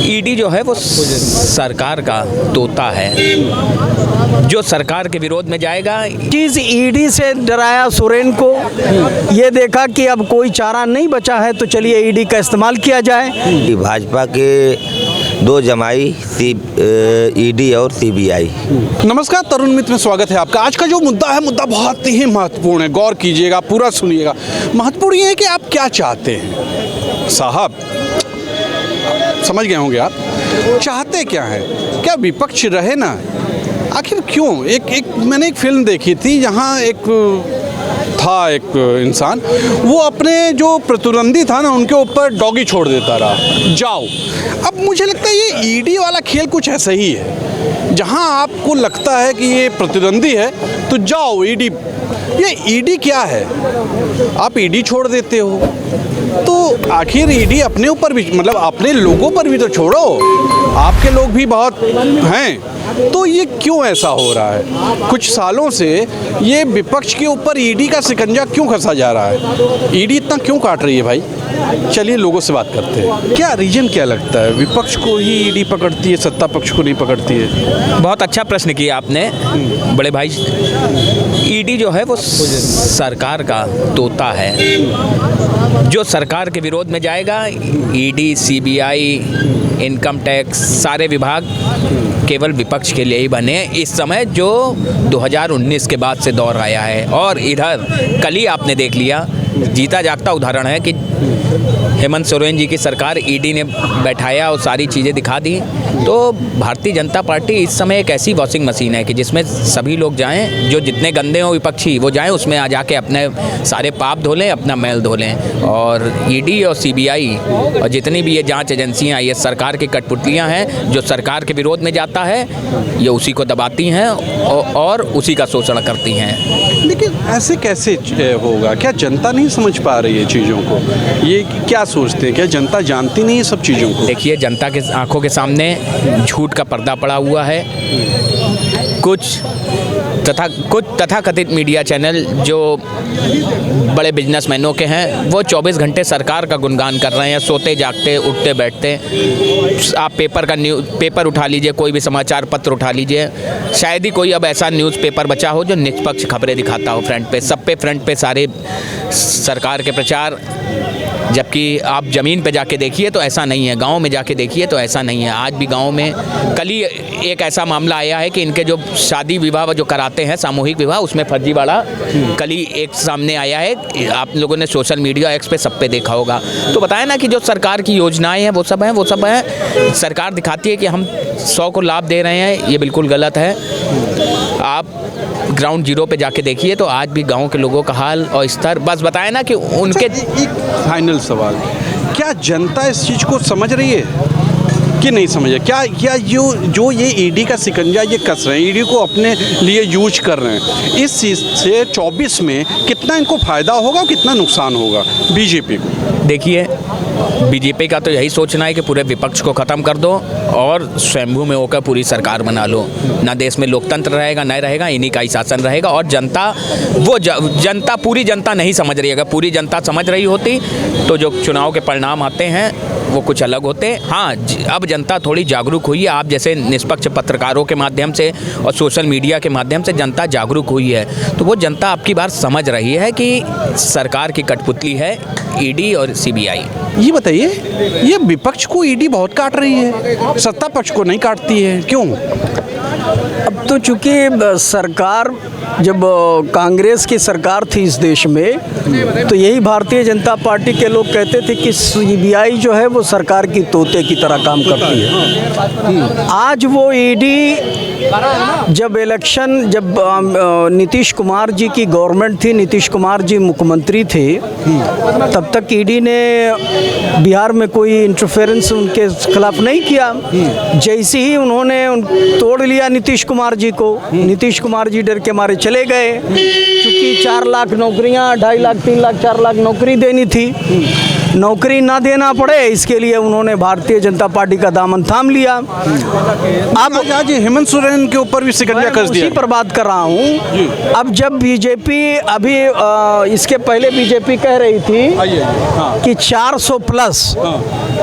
ED जो है वो सरकार का तोता है, जो सरकार के विरोध में जाएगा। चीज़ ईडी से डराया सोरेन को, ये देखा कि अब कोई चारा नहीं बचा है तो चलिए ईडी का इस्तेमाल किया जाए। भाजपा के दो जमाई ईडी और सीबीआई। नमस्कार, तरुण मित्र में स्वागत है आपका। आज का जो मुद्दा है, मुद्दा बहुत ही महत्वपूर्ण है। गौर कीजिएगा, पूरा सुनिएगा। महत्वपूर्ण ये है कि आप क्या चाहते हैं। साहब समझ गए होंगे आप चाहते क्या है। क्या विपक्ष रहे ना? आखिर क्यों? मैंने एक फिल्म देखी थी, जहाँ एक इंसान वो अपने जो प्रतिद्वंदी था ना, उनके ऊपर डॉगी छोड़ देता रहा, जाओ। अब मुझे लगता है ये ईडी वाला खेल कुछ ऐसा ही है। जहां आपको लगता है कि ये प्रतिद्वंदी है तो जाओ ईडी। ये ईडी क्या है? आप ईडी छोड़ देते हो तो आखिर ईडी अपने ऊपर भी, मतलब अपने लोगों पर भी तो छोड़ो। आपके लोग भी बहुत हैं, तो ये क्यों ऐसा हो रहा है? कुछ सालों से ये विपक्ष के ऊपर ईडी का शिकंजा क्यों कसा जा रहा है? ईडी इतना क्यों काट रही है भाई? चलिए लोगों से बात करते हैं। क्या रीजन क्या लगता है? विपक्ष को ही ईडी पकड़ती है, सत्ता पक्ष को नहीं पकड़ती है? बहुत अच्छा प्रश्न किया आपने बड़े भाई। ईडी जो है वो सरकार का तोता है, जो सरकार के विरोध में जाएगा। ईडी, सीबीआई, इनकम टैक्स, सारे विभाग केवल विपक्ष के लिए ही बने इस समय, जो 2019 के बाद से दौर आया है। और इधर कल ही आपने देख लिया, जीता जागता उदाहरण है कि हेमंत सोरेन जी की सरकार ईडी ने बैठाया और सारी चीज़ें दिखा दी। तो भारतीय जनता पार्टी इस समय एक ऐसी वॉशिंग मशीन है कि जिसमें सभी लोग जाएं, जो जितने गंदे हो विपक्षी वो जाएं, उसमें आ जाके अपने सारे पाप धो लें, अपना मैल धो लें। और ईडी और सीबीआई और जितनी भी ये जांच एजेंसियां, ये सरकार की कठपुतलियां हैं। जो सरकार के विरोध में जाता है ये उसी को दबाती हैं और उसी का शोषण करती हैं। लेकिन ऐसे कैसे होगा? क्या जनता नहीं समझ पा रही है चीज़ों को? ये क्या सोचते हैं? क्या जनता जानती नहीं है सब चीज़ों को? देखिए, जनता के आंखों के सामने झूठ का पर्दा पड़ा हुआ है। कुछ तथाकथित मीडिया चैनल जो बड़े बिजनेसमैनों के हैं, वो 24 घंटे सरकार का गुणगान कर रहे हैं, सोते जागते, उठते बैठते। आप पेपर उठा लीजिए, कोई भी समाचार पत्र उठा लीजिए, शायद ही कोई अब ऐसा न्यूज़पेपर बचा हो जो निष्पक्ष खबरें दिखाता हो। फ्रंट पे, सब पे फ्रंट पे सारे सरकार के प्रचार। जबकि आप ज़मीन पे जाके देखिए तो ऐसा नहीं है, गांव में जाके देखिए तो ऐसा नहीं है। आज भी गांव में, कल ही एक ऐसा मामला आया है कि इनके जो शादी विवाह जो कराते हैं, सामूहिक विवाह, उसमें फर्जीवाड़ा कल ही एक सामने आया है। आप लोगों ने सोशल मीडिया एक्स पे सब पे देखा होगा। तो बताया ना कि जो सरकार की योजनाएं हैं वो सब हैं। सरकार दिखाती है कि हम 100 को लाभ दे रहे हैं, ये बिल्कुल गलत है। आप ग्राउंड जीरो पे जाके देखिए तो आज भी गांव के लोगों का हाल और स्तर, बस बताए ना कि उनके। एक फाइनल सवाल, क्या जनता इस चीज़ को समझ रही है कि नहीं समझे? क्या जो ये ईडी का शिकंजा ये कस रहे हैं, ईडी को अपने लिए यूज कर रहे हैं, इस चीज़ से 24 में कितना इनको फ़ायदा होगा और कितना नुकसान होगा बीजेपी को? देखिए, बीजेपी का तो यही सोचना है कि पूरे विपक्ष को ख़त्म कर दो और स्वयंभू में होकर पूरी सरकार बना लो। ना देश में लोकतंत्र रहेगा, न रहेगा, इन्हीं का ही शासन रहेगा। और जनता, पूरी जनता नहीं समझ रही है। अगर पूरी जनता समझ रही होती तो जो चुनाव के परिणाम आते हैं वो कुछ अलग होते। हाँ, अब जनता थोड़ी जागरूक हुई है। आप जैसे निष्पक्ष पत्रकारों के माध्यम से और सोशल मीडिया के माध्यम से जनता जागरूक हुई है, तो वो जनता आपकी बात समझ रही है कि सरकार की कठपुतली है ईडी और सीबीआई। ये बताइए, ये विपक्ष को ईडी बहुत काट रही है, सत्ता पक्ष को नहीं काटती है, क्यों? अब तो चूंकि सरकार, जब कांग्रेस की सरकार थी इस देश में, तो यही भारतीय जनता पार्टी के लोग कहते थे कि सीबीआई जो है वो सरकार की तोते की तरह काम करती है। आज वो ईडी, जब नीतीश कुमार जी की गवर्नमेंट थी, नीतीश कुमार जी मुख्यमंत्री थे, तब तक ईडी ने बिहार में कोई इंटरफेरेंस उनके खिलाफ नहीं किया। जैसे ही उन्होंने तोड़ लिया नीतीश कुमार जी को, नीतीश कुमार जी डर के मारे चले गए, क्योंकि 4 लाख नौकरियां, 2.5 लाख, 3 लाख, 4 लाख नौकरी देनी थी। नौकरी ना देना पड़े, इसके लिए उन्होंने भारतीय जनता पार्टी का दामन थाम लिया। अब आज हेमंत सोरेन के ऊपर भी शिकंजा कस दिया। उसी पर बात कर रहा हूँ। अब जब बीजेपी अभी इसके पहले बीजेपी कह रही थी कि 400 प्लस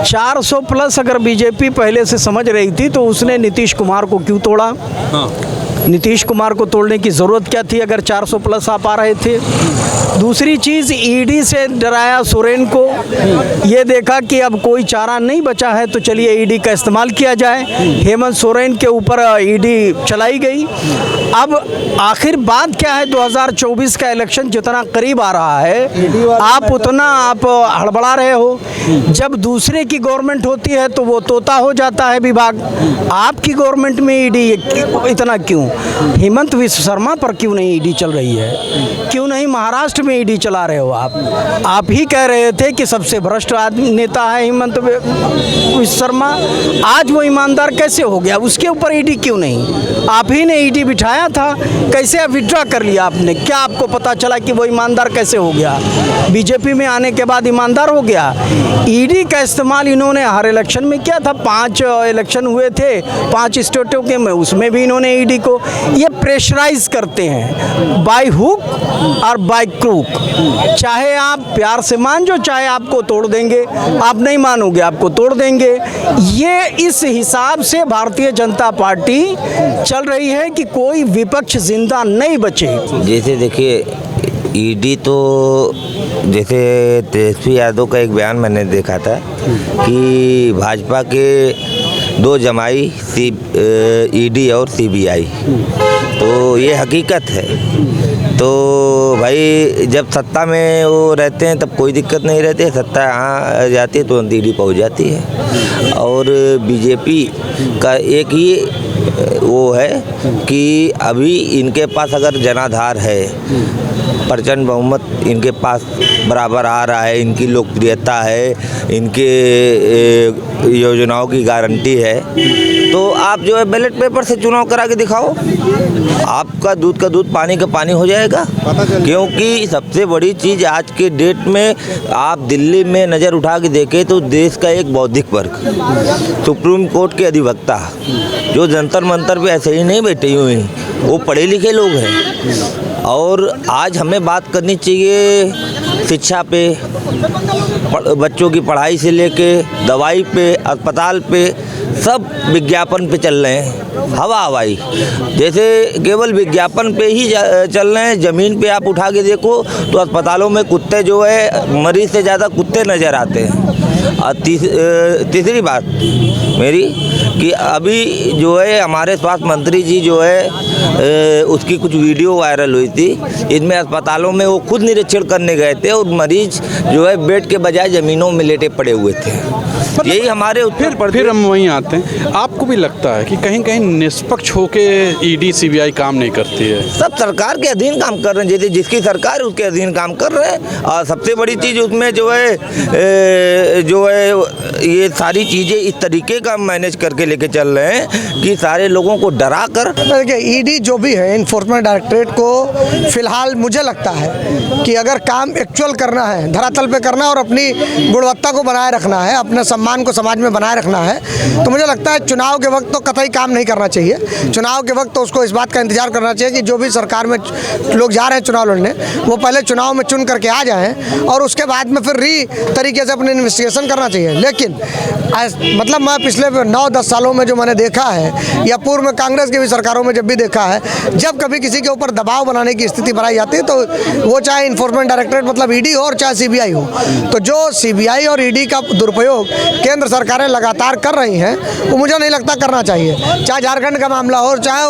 400 प्लस अगर बीजेपी पहले से समझ रही थी तो उसने नीतीश कुमार को क्यों तोड़ा? नीतीश कुमार को तोड़ने की ज़रूरत क्या थी अगर 400 प्लस आप आ रहे थे? दूसरी चीज़, ईडी से डराया सोरेन को, ये देखा कि अब कोई चारा नहीं बचा है तो चलिए ईडी का इस्तेमाल किया जाए। हेमंत सोरेन के ऊपर ईडी चलाई गई। अब आखिर बात क्या है, 2024 का इलेक्शन जितना करीब आ रहा है आप उतना आप हड़बड़ा रहे हो। जब दूसरे की गवर्नमेंट होती है तो वो तोता हो जाता है विभाग, आपकी गवर्नमेंट में ईडी इतना क्यों? हेमंत विश्व शर्मा पर क्यों नहीं ईडी चल रही है? क्यों नहीं महाराष्ट्र में ईडी चला रहे हो आप ही कह रहे थे कि सबसे भ्रष्ट आदमी नेता है हेमंत विश्व शर्मा। आज वो ईमानदार कैसे हो गया? उसके ऊपर ईडी क्यों नहीं? आप ही ने ईडी बिठाया था, कैसे विड्रॉ कर लिया आपने? क्या आपको पता चला कि वो ईमानदार कैसे हो गया? बीजेपी में आने के बाद ईमानदार हो गया? ईडी का इस्तेमाल इन्होंने हर इलेक्शन में किया था। 5 इलेक्शन हुए थे 5 स्टेटों के में, उसमें भी इन्होंने ईडी को ये प्रेशराइज करते हैं बाय हुक और बाय क्रूक। चाहे आप प्यार से मान जो, चाहे आपको तोड़ देंगे, आप नहीं मानोगे आपको तोड़ देंगे। ये इस हिसाब से भारतीय जनता पार्टी चल रही है कि कोई विपक्ष जिंदा नहीं बचे। जैसे देखिए ईडी तो जैसे तेजस्वी यादव का एक बयान मैंने देखा था कि भाजपा के 2 जमाई ईडी और सीबीआई, तो ये हकीकत है। तो भाई जब सत्ता में वो रहते हैं तब कोई दिक्कत नहीं रहती है, सत्ता यहाँ जाती है तो ईडी पहुँच जाती है। और बीजेपी का एक ही वो है कि अभी इनके पास अगर जनाधार है, प्रचंड बहुमत इनके पास बराबर आ रहा है, इनकी लोकप्रियता है, इनके योजनाओं की गारंटी है, तो आप जो है बैलेट पेपर से चुनाव करा के दिखाओ, आपका दूध का दूध पानी का पानी हो जाएगा। क्योंकि सबसे बड़ी चीज़ आज के डेट में आप दिल्ली में नज़र उठा के देखें तो देश का एक बौद्धिक वर्ग, सुप्रीम कोर्ट के अधिवक्ता जो जंतर मंतर पे ऐसे ही नहीं बैठे हुए हैं, वो पढ़े लिखे लोग हैं। और आज हमें बात करनी चाहिए शिक्षा पे, बच्चों की पढ़ाई से लेके दवाई पे, अस्पताल पे, सब विज्ञापन पे चल रहे हैं, हवा हवाई। जैसे केवल विज्ञापन पे ही चल रहे हैं। ज़मीन पे आप उठा के देखो तो अस्पतालों में कुत्ते जो है मरीज से ज़्यादा कुत्ते नज़र आते हैं। और तीसरी बात मेरी कि अभी जो है हमारे स्वास्थ्य मंत्री जी जो है उसकी कुछ वीडियो वायरल हुई थी, इसमें अस्पतालों में वो खुद निरीक्षण करने गए थे और मरीज जो है बेड के बजाय ज़मीनों में लेटे पड़े हुए थे। यही हमारे फिर हम वहीं आते हैं। आपको भी लगता है कि कहीं कहीं निष्पक्ष होके ईडी सीबीआई काम नहीं करती है? सब सरकार के अधीन काम कर रहे हैं, जैसे जिसकी सरकार है उसके अधीन काम कर रहे हैं। और सबसे बड़ी चीज़ उसमें जो है ये सारी चीज़ें इस तरीके का मैनेज करके लेके चल रहे हैं कि सारे लोगों को डरा कर। देखिए ईडी जो भी है, इन्फोर्समेंट डायरेक्टरेट को फिलहाल मुझे लगता है कि अगर काम एक्चुअल करना है, धरातल पे करना और अपनी गुणवत्ता को बनाए रखना है, अपने सम्मान को समाज में बनाए रखना है, तो मुझे लगता है चुनाव के वक्त तो कतई काम नहीं करना चाहिए। चुनाव के वक्त तो उसको इस बात का इंतजार करना चाहिए कि जो भी सरकार में लोग जा रहे हैं चुनाव लड़ने, वो पहले चुनाव में चुन करके आ जाएं और उसके बाद में फिर तरीके से अपने इन्वेस्टिगेशन करना चाहिए। लेकिन मतलब मैं पिछले 9-10 सालों में जो मैंने देखा है या पूर्व में कांग्रेस की भी सरकारों में जब भी देखा है, जब कभी किसी के ऊपर दबाव बनाने की स्थिति बनाई जाती है तो वो चाहे इन्फोर्समेंट डायरेक्टरेट मतलब ईडी हो और चाहे सीबीआई हो, तो जो सीबीआई और ईडी का दुरुपयोग केंद्र सरकारें लगातार कर रही हैं वो मुझे नहीं लगता करना चाहिए। चाहे झारखंड का मामला हो, चाहे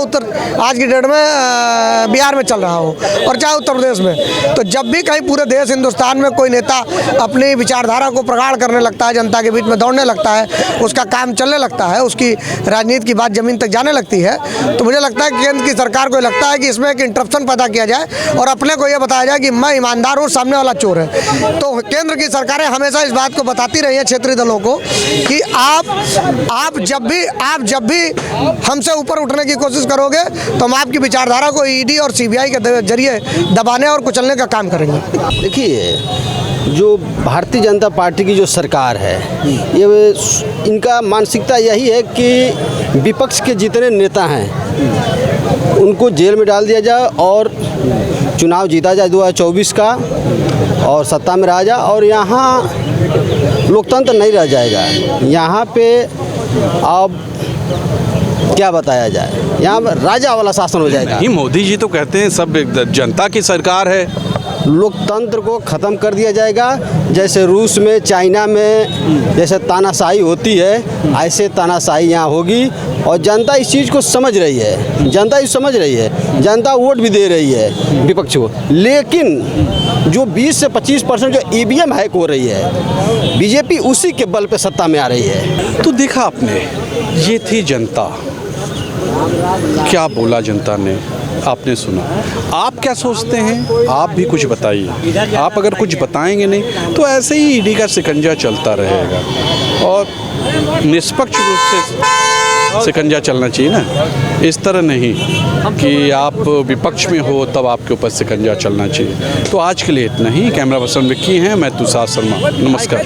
आज की डेट में बिहार में चल रहा हो और चाहे उत्तर प्रदेश में, तो जब भी कहीं पूरे देश हिंदुस्तान में कोई नेता अपनी विचारधारा को प्रगाढ़ करने लगता है, जनता के बीच में दौड़ने लगता है, उसका काम चलने लगता है, उसकी राजनीति की बात जमीन तक जाने लगती है, तो मुझे लगता है कि केंद्र की सरकार को लगता है कि इसमें एक इंटरप्शन पैदा किया जाए और अपने को यह बताया जाए कि मैं ईमानदार हूँ, सामने वाला चोर है। तो केंद्र की सरकारें हमेशा इस बात को बताती रही है क्षेत्रीय दलों को कि आप जब भी हमसे ऊपर उठने की कोशिश करोगे तो हम आपकी विचारधारा को ईडी और सीबीआई के जरिए दबाने और कुचलने का काम करेंगे। देखिए जो भारतीय जनता पार्टी की जो सरकार है, ये इनका मानसिकता यही है कि विपक्ष के जितने नेता हैं उनको जेल में डाल दिया जाए और चुनाव जीता जाए 2024 का, और सत्ता में रहा जाए, और यहाँ लोकतंत्र नहीं रह जाएगा। यहाँ पे अब क्या बताया जाए, यहाँ राजा वाला शासन हो जाएगा। नहीं, मोदी जी तो कहते हैं सब जनता की सरकार है। लोकतंत्र को ख़त्म कर दिया जाएगा। जैसे रूस में, चाइना में जैसे तानाशाही होती है, ऐसे तानाशाही यहाँ होगी। और जनता इस चीज़ को समझ रही है, जनता इस समझ रही है, जनता वोट भी दे रही है विपक्ष को। लेकिन जो 20 से 25% जो EVM हैक हो रही है, बीजेपी उसी के बल पे सत्ता में आ रही है। तो देखा आपने, ये थी जनता। क्या बोला जनता ने, आपने सुना। आप क्या सोचते हैं, आप भी कुछ बताइए। आप अगर कुछ बताएंगे नहीं तो ऐसे ही ईडी का शिकंजा चलता रहेगा, और निष्पक्ष रूप से शिकंजा चलना चाहिए ना, इस तरह नहीं कि आप विपक्ष में हो तब आपके ऊपर शिकंजा चलना चाहिए। तो आज के लिए इतना ही। कैमरा पर्सन विक्की हैं, मैं तुषार शर्मा, नमस्कार।